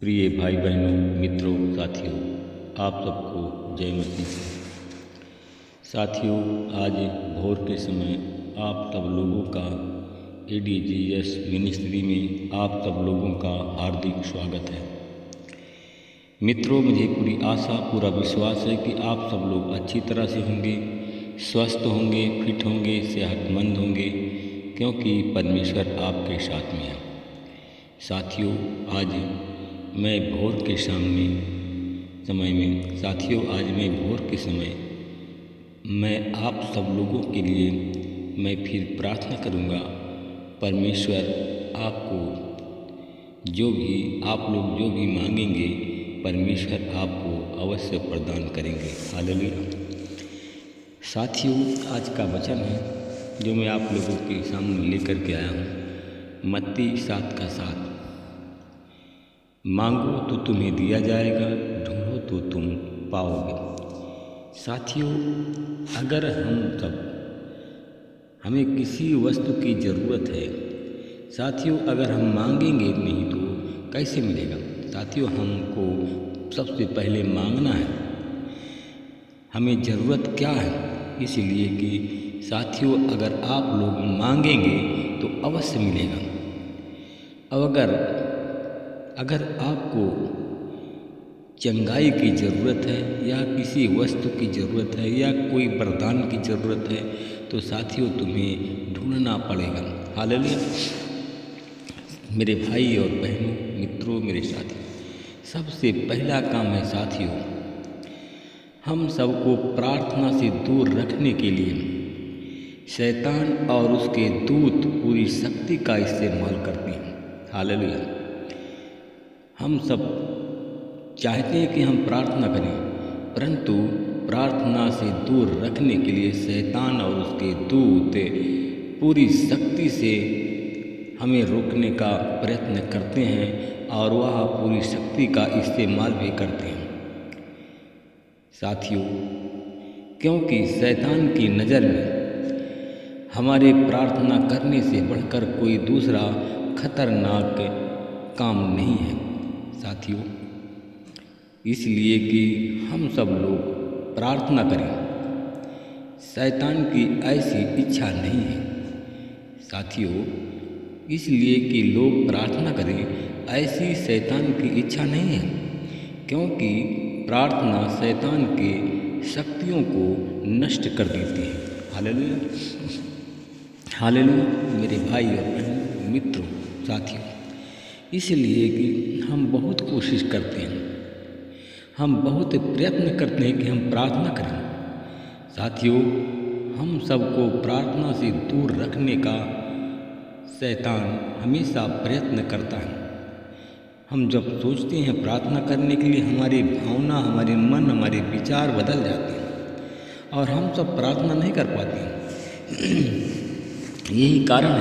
प्रिय भाई बहनों, मित्रों, साथियों, आप सबको जय मसीह। साथियों, आज भोर के समय आप सब लोगों का ADGS मिनिस्ट्री में आप सब लोगों का हार्दिक स्वागत है। मित्रों, मुझे पूरी आशा, पूरा विश्वास है कि आप सब लोग अच्छी तरह से होंगे, स्वस्थ होंगे, फिट होंगे, सेहतमंद होंगे, क्योंकि परमेश्वर आपके साथ में है। साथियों, आज मैं भोर के समय मैं आप सब लोगों के लिए मैं फिर प्रार्थना करूंगा। परमेश्वर आपको जो भी मांगेंगे, परमेश्वर आपको अवश्य प्रदान करेंगे। हालेलुया। साथियों, आज का वचन है जो मैं आप लोगों के सामने लेकर के आया हूँ, मत्ती 7:7। मांगो तो तुम्हें दिया जाएगा, ढूंढो तो तुम पाओगे। साथियों, अगर हमें किसी वस्तु की ज़रूरत है, साथियों, अगर हम मांगेंगे नहीं तो कैसे मिलेगा। साथियों, हमको सबसे पहले मांगना है। हमें ज़रूरत क्या है, इसलिए कि साथियों, अगर आप लोग मांगेंगे तो अवश्य मिलेगा। अब अगर आपको चंगाई की ज़रूरत है या किसी वस्तु की ज़रूरत है या कोई वरदान की ज़रूरत है, तो साथियों तुम्हें ढूंढना पड़ेगा। हालेलुया। मेरे भाई और बहनों, मित्रों, मेरे साथी, सबसे पहला काम है साथियों, हम सबको प्रार्थना से दूर रखने के लिए शैतान और उसके दूत पूरी शक्ति का इस्तेमाल करते हैं। हालेलुया। हम सब चाहते हैं कि हम प्रार्थना करें, परंतु प्रार्थना से दूर रखने के लिए शैतान और उसके दूत पूरी शक्ति से हमें रोकने का प्रयत्न करते हैं और वह पूरी शक्ति का इस्तेमाल भी करते हैं। साथियों, क्योंकि शैतान की नज़र में हमारे प्रार्थना करने से बढ़कर कोई दूसरा खतरनाक काम नहीं है। साथियों, इसलिए कि हम सब लोग प्रार्थना करें, शैतान की ऐसी इच्छा नहीं है। साथियों, इसलिए कि लोग प्रार्थना करें, ऐसी शैतान की इच्छा नहीं है, क्योंकि प्रार्थना शैतान के शक्तियों को नष्ट कर देती है। हालेलुया। हालेलुया। मेरे भाई और बहनों, मित्रों, साथियों, इसलिए कि हम बहुत कोशिश करते हैं, हम बहुत प्रयत्न करते हैं कि हम प्रार्थना करें। साथियों, हम सबको प्रार्थना से दूर रखने का शैतान हमेशा प्रयत्न करता है। हम जब सोचते हैं प्रार्थना करने के लिए, हमारी भावना, हमारे मन, हमारे विचार बदल जाते हैं और हम सब प्रार्थना नहीं कर पाते हैं। यही कारण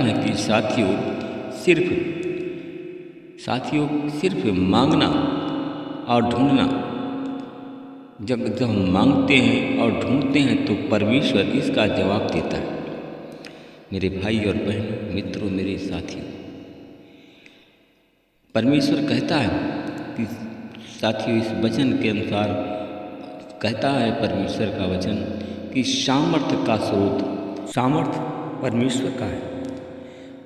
है कि साथियों सिर्फ मांगना और ढूंढना, जब हम मांगते हैं और ढूंढते हैं तो परमेश्वर इसका जवाब देता है। मेरे भाई और बहनों, मित्रों, मेरे साथियों, परमेश्वर कहता है कि साथियों, इस वचन के अनुसार कहता है परमेश्वर का वचन कि सामर्थ्य का स्रोत, सामर्थ्य परमेश्वर का है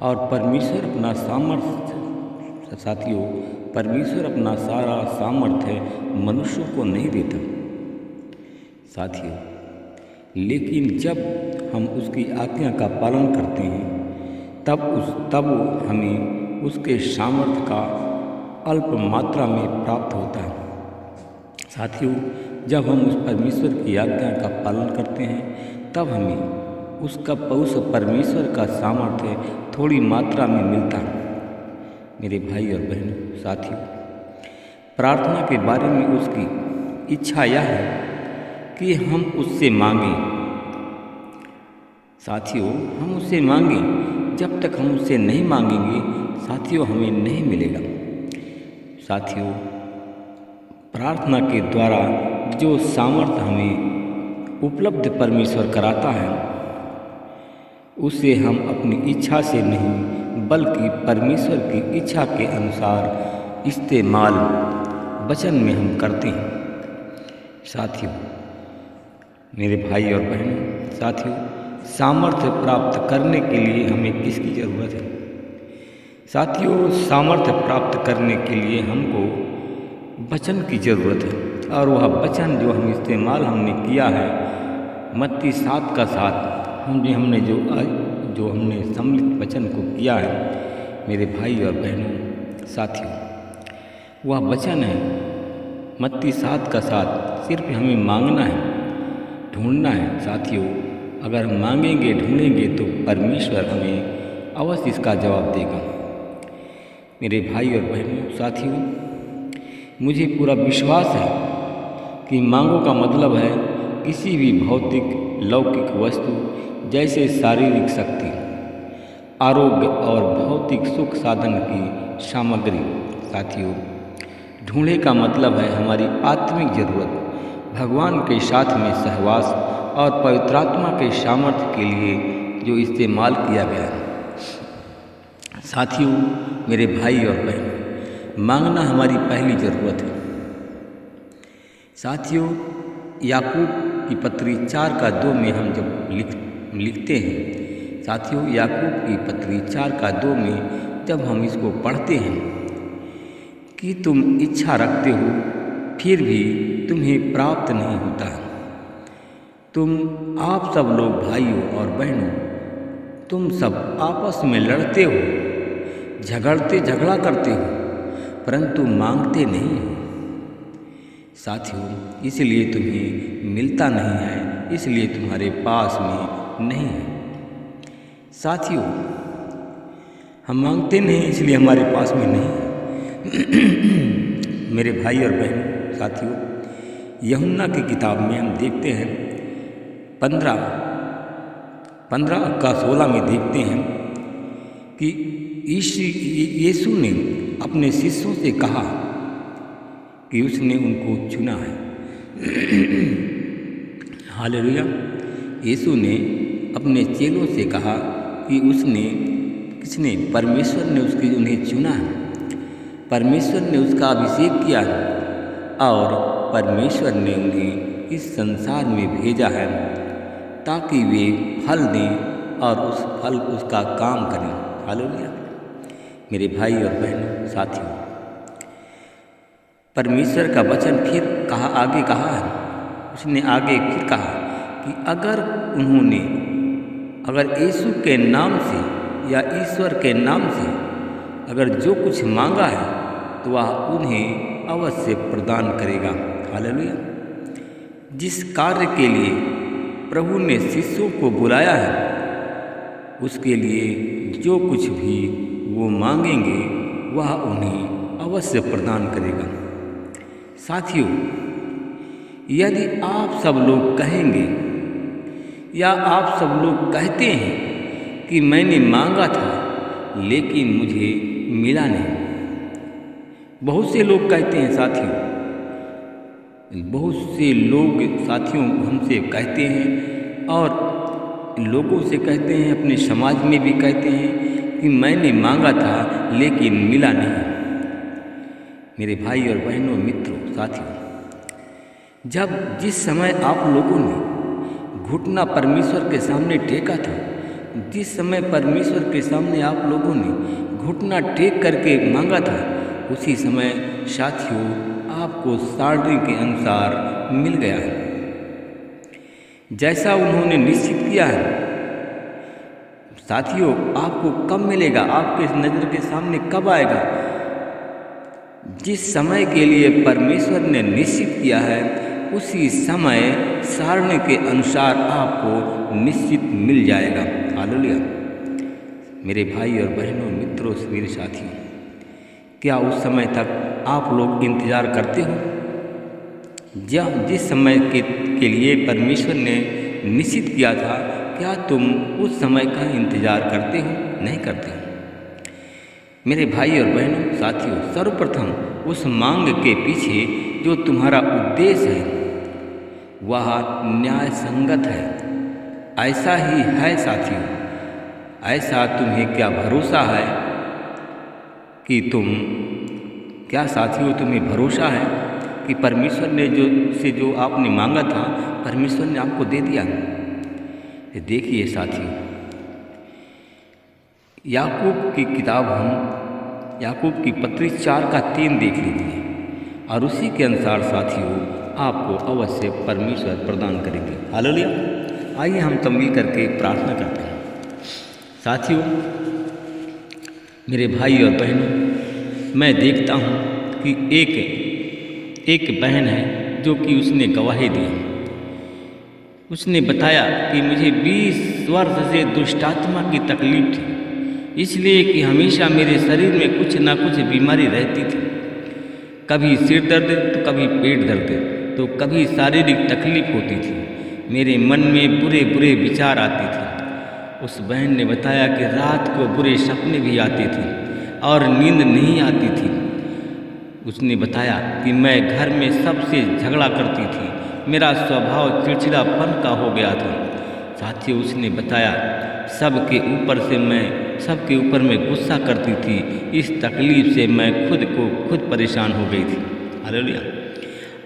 और परमेश्वर अपना सामर्थ्य, साथियों, परमेश्वर अपना सारा सामर्थ्य मनुष्यों को नहीं देता। साथियों, लेकिन जब हम उसकी आज्ञा का पालन करते हैं, तब हमें उसके सामर्थ्य का अल्प मात्रा में प्राप्त होता है। साथियों, जब हम उस परमेश्वर की आज्ञा का पालन करते हैं, तब हमें उस परमेश्वर का सामर्थ्य थोड़ी मात्रा में मिलता है। मेरे भाई और बहनों, साथियों, प्रार्थना के बारे में उसकी इच्छा यह है कि हम उससे मांगें। साथियों, हम उससे मांगें। जब तक हम उससे नहीं मांगेंगे, साथियों, हमें नहीं मिलेगा। साथियों, प्रार्थना के द्वारा जो सामर्थ्य हमें उपलब्ध परमेश्वर कराता है, उसे हम अपनी इच्छा से नहीं बल्कि परमेश्वर की इच्छा के अनुसार इस्तेमाल वचन में हम करते हैं। साथियों, मेरे भाई और बहनों, साथियों, सामर्थ्य प्राप्त करने के लिए हमें किसकी ज़रूरत है? साथियों, सामर्थ्य प्राप्त करने के लिए हमको वचन की ज़रूरत है। और वह वचन जो हमने किया है, मत्ती 7:7, हमने जो हमने सम्मिलित वचन को किया है, मेरे भाई और बहनों, साथियों, वह वचन है मत्ती 7:7। सिर्फ हमें मांगना है, ढूंढना है। साथियों, अगर हम मांगेंगे, ढूंढेंगे तो परमेश्वर हमें अवश्य इसका जवाब देगा। मेरे भाई और बहनों, साथियों, मुझे पूरा विश्वास है कि मांगो का मतलब है किसी भी भौतिक लौकिक वस्तु जैसे शारीरिक शक्ति, आरोग्य और भौतिक सुख साधन की सामग्री। साथियों, ढूंढे का मतलब है हमारी आत्मिक जरूरत, भगवान के साथ में सहवास और पवित्र आत्मा के सामर्थ्य के लिए जो इस्तेमाल किया गया है। साथियों, मेरे भाई और बहन, मांगना हमारी पहली ज़रूरत है। साथियों, याकूब की पत्री 4:2 में हम जब लिखते हैं, साथियों, याकूब की पत्री 4:2 में जब हम इसको पढ़ते हैं कि तुम इच्छा रखते हो फिर भी तुम्हें प्राप्त नहीं होता। आप सब लोग भाइयों और बहनों, तुम सब आपस में लड़ते हो, झगड़ा करते हो, परंतु मांगते नहीं हो। साथियों, इसलिए तुम्हें मिलता नहीं है, इसलिए तुम्हारे पास में नहीं है। साथियों, हम मांगते नहीं इसलिए हमारे पास में नहीं है। मेरे भाई और बहन, साथियों, यूहन्ना की किताब में हम देखते हैं 15:16 में देखते हैं कि यीशु ने अपने शिष्यों से कहा कि उसने उनको चुना है। हालेलुया। यीशु ने अपने चेलों से कहा कि किसने? परमेश्वर ने उन्हें चुना है, परमेश्वर ने उसका अभिषेक किया है और परमेश्वर ने उन्हें इस संसार में भेजा है ताकि वे फल दें और उसका काम करें। हालेलुया। मेरे भाई और बहनों, साथियों, परमेश्वर का वचन फिर आगे कहा है, उसने आगे फिर कहा कि अगर यीशु के नाम से या ईश्वर के नाम से अगर जो कुछ मांगा है तो वह उन्हें अवश्य प्रदान करेगा। हालेलुया। जिस कार्य के लिए प्रभु ने शिष्यों को बुलाया है, उसके लिए जो कुछ भी वो मांगेंगे वह उन्हें अवश्य प्रदान करेगा। साथियों, यदि आप सब लोग कहेंगे या आप सब लोग कहते हैं कि मैंने मांगा था लेकिन मुझे मिला नहीं। बहुत से लोग कहते हैं साथियों, बहुत से लोग साथियों हमसे कहते हैं और लोगों से कहते हैं, अपने समाज में भी कहते हैं कि मैंने मांगा था लेकिन मिला नहीं। मेरे भाई और बहनों, मित्रों, साथियों, जिस समय आप लोगों ने घुटना परमेश्वर के सामने टेका था, जिस समय परमेश्वर के सामने आप लोगों ने घुटना टेक करके मांगा था, उसी समय साथियों आपको सारणी के अनुसार मिल गया है। जैसा उन्होंने निश्चित किया है, साथियों आपको कब मिलेगा, आपके नज़र के सामने कब आएगा? जिस समय के लिए परमेश्वर ने निश्चित किया है उसी समय सारणी के अनुसार आपको निश्चित मिल जाएगा। हालेलुया। मेरे भाई और बहनों, मित्रों, मेरे साथियों, क्या उस समय तक आप लोग इंतज़ार करते हो? जिस समय के लिए परमेश्वर ने निश्चित किया था, क्या तुम उस समय का इंतज़ार करते हो? नहीं करते हो। मेरे भाई और बहनों, साथियों, सर्वप्रथम उस मांग के पीछे जो तुम्हारा उद्देश्य है वह न्याय संगत है। ऐसा ही है साथियों, ऐसा तुम्हें क्या भरोसा है कि क्या साथियों तुम्हें भरोसा है कि परमेश्वर ने जो आपने मांगा था परमेश्वर ने आपको दे दिया? देखिए साथियों, याकूब की किताब हम याकूब की पत्री 4:3 देख लीजिए और उसी के अनुसार साथियों आपको अवश्य परमेश्वर प्रदान करेंगे। हालेलुया। आइए हम सब मिल करके प्रार्थना करते हैं। साथियों, मेरे भाई और बहनों, मैं देखता हूँ कि एक बहन है जो कि उसने गवाही दी। उसने बताया कि मुझे 20 वर्ष से दुष्टात्मा की तकलीफ थी, इसलिए कि हमेशा मेरे शरीर में कुछ ना कुछ बीमारी रहती थी। कभी सिर दर्द तो कभी पेट दर्द तो कभी शारीरिक तकलीफ होती थी। मेरे मन में बुरे बुरे विचार आते थे। उस बहन ने बताया कि रात को बुरे सपने भी आते थे और नींद नहीं आती थी। उसने बताया कि मैं घर में सबसे झगड़ा करती थी, मेरा स्वभाव चिड़चिड़ापन का हो गया था। साथियों, उसने बताया सबके ऊपर मैं गुस्सा करती थी। इस तकलीफ से मैं खुद परेशान हो गई थी। हालेलुया।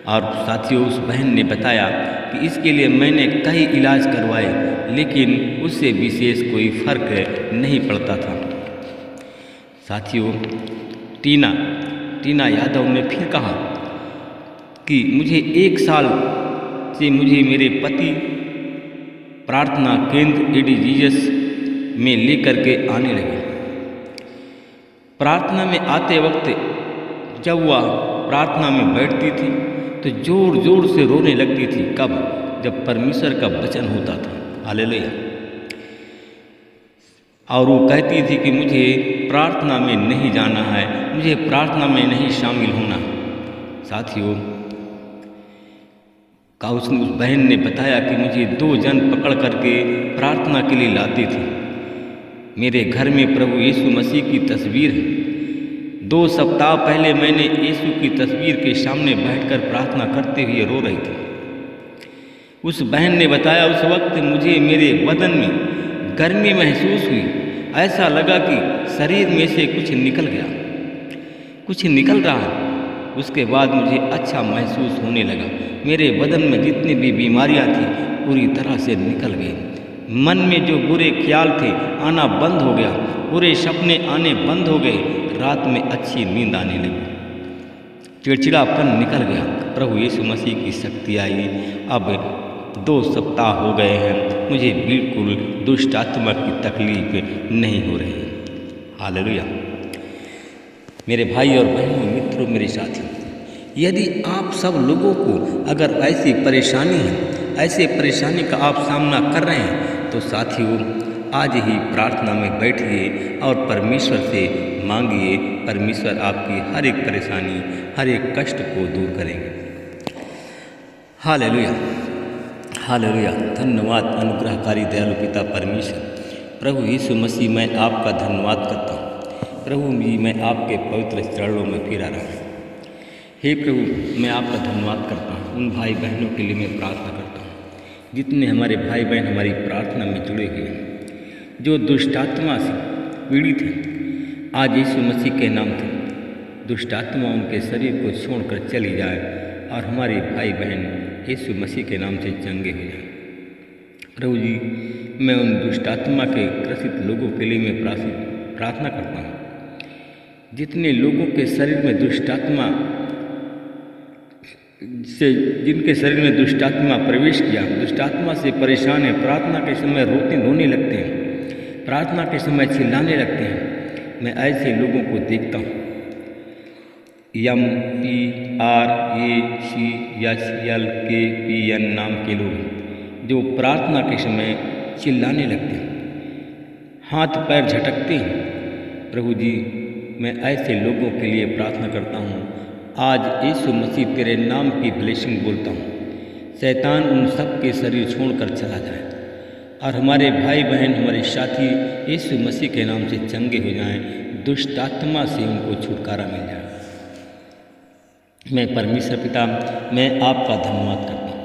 और साथियों, उस बहन ने बताया कि इसके लिए मैंने कई इलाज करवाए, लेकिन उससे विशेष कोई फर्क नहीं पड़ता था। साथियों, टीना यादव ने फिर कहा कि मुझे 1 साल से मेरे पति प्रार्थना केंद्र एडी जीसस में लेकर के आने लगे। प्रार्थना में आते वक्त जब वह प्रार्थना में बैठती थी तो जोर जोर से रोने लगती थी। कब? जब परमेश्वर का वचन होता था। हालेलुया। और वो कहती थी कि मुझे प्रार्थना में नहीं जाना है, मुझे प्रार्थना में नहीं शामिल होना। साथियों, उस बहन ने बताया कि मुझे 2 जन पकड़ करके प्रार्थना के लिए लाते थे। मेरे घर में प्रभु यीशु मसीह की तस्वीर है। 2 सप्ताह पहले मैंने यीशु की तस्वीर के सामने बैठकर प्रार्थना करते हुए रो रही थी। उस बहन ने बताया उस वक्त मुझे मेरे बदन में गर्मी महसूस हुई। ऐसा लगा कि शरीर में से कुछ निकल रहा है। उसके बाद मुझे अच्छा महसूस होने लगा। मेरे बदन में जितनी भी बीमारियां थी पूरी तरह से निकल गई। मन में जो बुरे ख्याल थे आना बंद हो गया, बुरे सपने आने बंद हो गए, रात में अच्छी नींद आने लगी, चिड़चिड़ापन निकल गया। प्रभु यीशु मसीह की शक्ति आई। अब 2 सप्ताह हो गए हैं, मुझे बिल्कुल दुष्ट आत्मा की तकलीफ नहीं हो रही। हालेलुया। मेरे भाई और बहनों, मित्रों, मेरे साथियों, यदि आप सब लोगों को अगर ऐसी परेशानी है, ऐसे परेशानी का आप सामना कर रहे हैं तो साथियों आज ही प्रार्थना में बैठिए और परमेश्वर से मांगिए। परमेश्वर आपकी हर एक परेशानी, हर एक कष्ट को दूर करेंगे। Hallelujah, hallelujah. धन्यवाद अनुग्रहकारी दयालु पिता परमेश्वर। प्रभु यीशु मसीह, मैं आपका धन्यवाद करता हूँ। प्रभु जी, मैं आपके पवित्र चरणों में फिर आ रहा हूँ। हे प्रभु, मैं आपका धन्यवाद करता हूँ। उन भाई बहनों के लिए मैं प्रार्थना करता हूँ जितने हमारे भाई बहन हमारी प्रार्थना में जुड़े हुए हैं, जो दुष्टात्मा से पीड़ित हैं। आज यीशु मसीह के नाम से दुष्टात्मा उनके शरीर को छोड़कर चली जाए और हमारे भाई बहन यीशु मसीह के नाम से चंगे हो जाए। प्रभु जी, मैं उन दुष्टात्मा के ग्रसित लोगों के लिए मैं प्रार्थना करता हूँ। जितने लोगों के शरीर में दुष्टात्मा से जिनके शरीर में दुष्टात्मा प्रवेश किया, दुष्टात्मा से परेशान है, प्रार्थना के समय रोने लगते हैं, प्रार्थना के समय चिल्लाने लगते हैं, मैं ऐसे लोगों को देखता हूँ। MPRACHLKPN नाम के लोग जो प्रार्थना के समय चिल्लाने लगते हैं, हाथ पैर झटकते हैं। प्रभु जी, मैं ऐसे लोगों के लिए प्रार्थना करता हूँ। आज यीशु मसीह तेरे नाम की ब्लेसिंग बोलता हूँ। शैतान उन सब के शरीर छोड़कर चला जाए और हमारे भाई बहन, हमारे साथी यीशु मसीह के नाम से चंगे हो जाएं, दुष्ट आत्मा से उनको छुटकारा मिल जाए। मैं परमेश्वर पिता, मैं आपका धन्यवाद करता हूँ,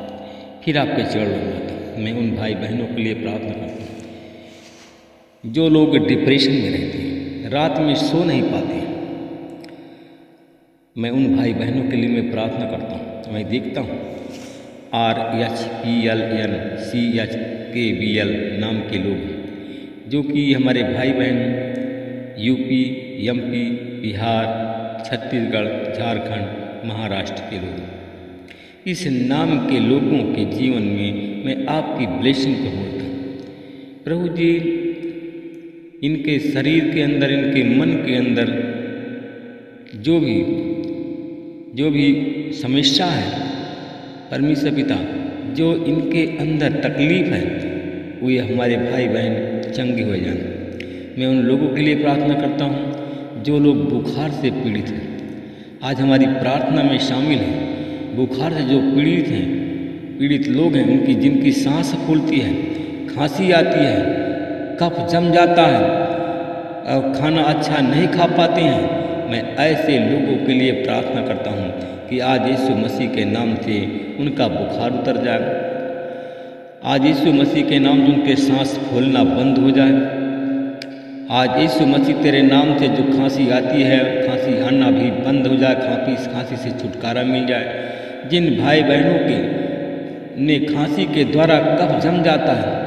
फिर आपके चरणों में आता हूँ। मैं उन भाई बहनों के लिए प्रार्थना करता हूँ जो लोग डिप्रेशन में रहते हैं, रात में सो नहीं पाते हैं, मैं उन भाई बहनों के लिए मैं प्रार्थना करता हूँ। मैं देखता हूँ RHPLNCHKBL नाम के लोग हैं, जो कि हमारे भाई बहन यूपी, MP, बिहार, छत्तीसगढ़, झारखंड, महाराष्ट्र के लोग। इस नाम के लोगों के जीवन में मैं आपकी ब्लेसिंग को बोलता हूँ। प्रभु जी, इनके शरीर के अंदर, इनके मन के अंदर जो भी समस्या है, परमेश्वर पिता, जो इनके अंदर तकलीफ है, वो ये हमारे भाई बहन चंगे हो जाएं। मैं उन लोगों के लिए प्रार्थना करता हूँ जो लोग बुखार से पीड़ित हैं। आज हमारी प्रार्थना में शामिल है। बुखार से जो पीड़ित लोग हैं, उनकी जिनकी सांस फूलती है, खांसी आती है, कफ जम जाता है और खाना अच्छा नहीं खा पाते हैं, मैं ऐसे लोगों के लिए प्रार्थना करता हूँ कि आज यीशु मसीह के नाम से उनका बुखार उतर जाए। आज यीशु मसीह के नाम से उनके सांस फूलना बंद हो जाए। आज यीशु मसीह तेरे नाम से जो खांसी आती है, खांसी आना भी बंद हो जाए, खांसी से छुटकारा मिल जाए। जिन भाई बहनों के ने खांसी के द्वारा कफ जम जाता है,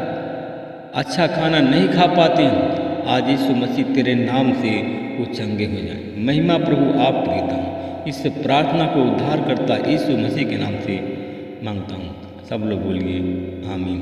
अच्छा खाना नहीं खा पाते हैं, आज यीशु मसीह तेरे नाम से वो चंगे हो जाएं। महिमा प्रभु आप देता हूँ। इस प्रार्थना को उद्धार करता यीशु मसीह के नाम से मांगता हूँ। सब लोग बोलिए आमीन।